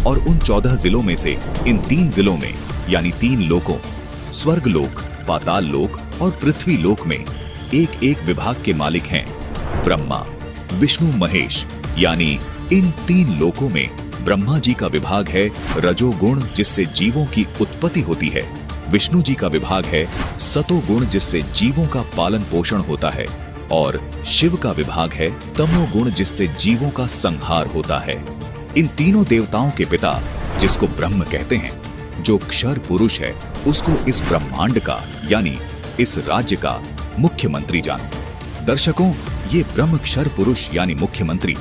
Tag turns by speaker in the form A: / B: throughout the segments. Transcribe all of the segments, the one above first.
A: और उन 14 जिलों में से इन 3 जिलों में यानी 3 लोकों स्वर्ग लोक, पाताल लोक और पृथ्वी लोक में एक एक विभाग के मालिक हैं ब्रह्मा, विष्णु, महेश। यानी इन 3 लोकों में ब्रह्मा जी का विभाग है रजोगुण, जिससे जीवों की उत्पत्ति होती है। विष्णु जी का विभाग है सतोगुण, जिससे जीवों का पालन पोषण होता है। और शिव का विभाग है तमोगुण, जिससे जीवों का संहार होता है। इन तीनों देवताओं के पिता, जिसको ब्रह्म कहते हैं, जो क्षर पुरुष है, उसको इस ब्रह्मांड का यानी इस राज्य का मुख्यमंत्री जानो। दर्शकों, ये ब्रह्म क्षर पुरुष यानी मुख्यमंत्री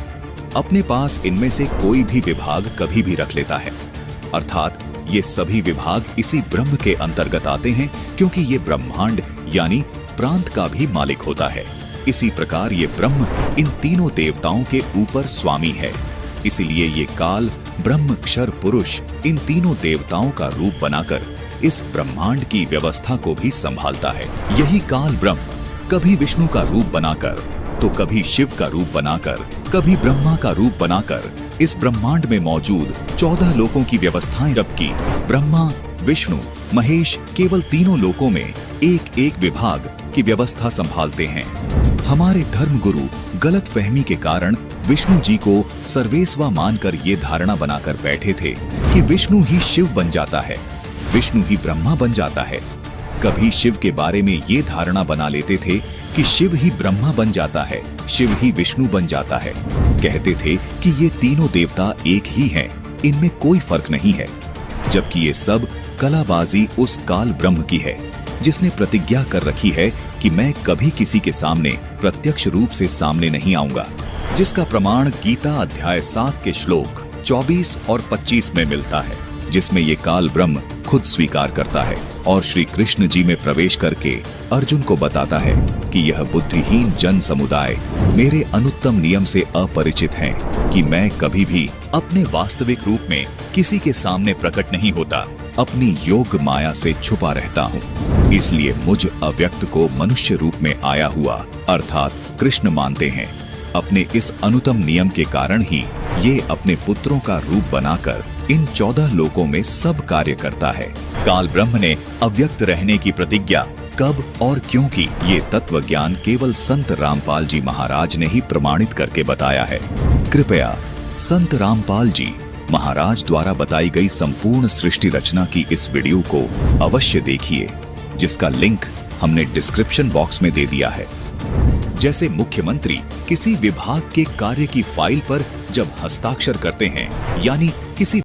A: अपने पास इनमें से कोई भी विभाग कभी भी रख लेता है। अर्थात ये सभी विभाग इसी ब्रह्म के अंतर्गत आते हैं, क्योंकि ये ब्रह्मांड यानी प्रांत का भी मालिक होता है। इसी प्रकार ये ब्रह्म इन तीनों देवताओं के ऊपर स्वामी है। इसीलिए ये काल ब्रह्म क्षर पुरुष इन तीनों देवताओं का रूप बनाकर इस ब्रह्मांड की व्यवस्था को भी संभालता है। यही काल ब्रह्म कभी विष्णु का रूप बनाकर, तो कभी शिव का रूप बनाकर, कभी ब्रह्मा का रूप बनाकर इस ब्रह्मांड में मौजूद 14 लोकों की व्यवस्थाएं, जबकि ब्रह्मा, विष्णु, महेश केवल तीनों लोकों में एक एक विभाग की व्यवस्था संभालते हैं। हमारे धर्म गुरु गलतफहमी के कारण विष्णु जी को सर्वेस्वा मानकर ये धारणा बनाकर बैठे थे कि विष्णु ही शिव बन जाता है, विष्णु ही ब्रह्मा बन जाता है। कभी शिव के बारे में ये धारणा बना लेते थे कि शिव ही ब्रह्मा बन जाता है, शिव ही विष्णु बन जाता है। कहते थे कि ये तीनों देवता एक ही हैं, इनमें कोई फर्क नहीं है। जबकि ये सब कलाबाजी उस काल ब्रह्म की है, जिसने प्रतिज्ञा कर रखी है कि मैं कभी किसी के सामने प्रत्यक्ष रूप से सामने नहीं आऊंगा, जिसका प्रमाण गीता अध्याय 7 के श्लोक 24 और 25 में मिलता है, जिसमें ये काल ब्रह्म खुद स्वीकार करता है और श्री कृष्ण जी में प्रवेश करके अर्जुन को बताता है कि यह बुद्धिहीन जन समुदाय मेरे अनुत्तम नियम से अपरिचित हैं कि मैं कभी भी अपने वास्तविक रूप में किसी के सामने प्रकट नहीं होता, अपनी योग माया से छुपा रहता हूँ। इसलिए मुझ अव्यक्त को मनुष्य रूप में आया हुआ अर्थात कृष्ण मानते हैं। अपने इस अनुत्तम नियम के कारण ही ये अपने पुत्रों का रूप बनाकर इन 14 लोकों में सब कार्य करता है। काल ब्रह्म ने अव्यक्त रहने की प्रतिज्ञा कब और क्यों की, ये तत्व ज्ञान केवल संत रामपाल जी महाराज ने ही प्रमाणित करके बताया है। कृपया संत रामपाल जी महाराज द्वारा बताई गई संपूर्ण सृष्टि रचना की इस वीडियो को अवश्य देखिए, जिसका लिंक हमने डिस्क्रिप्शन बॉक्स में दे दिया है। जैसे मुख्यमंत्री किसी विभाग के कार्य की फाइल पर जब हस्ताक्षर करते हैं, यानी किसी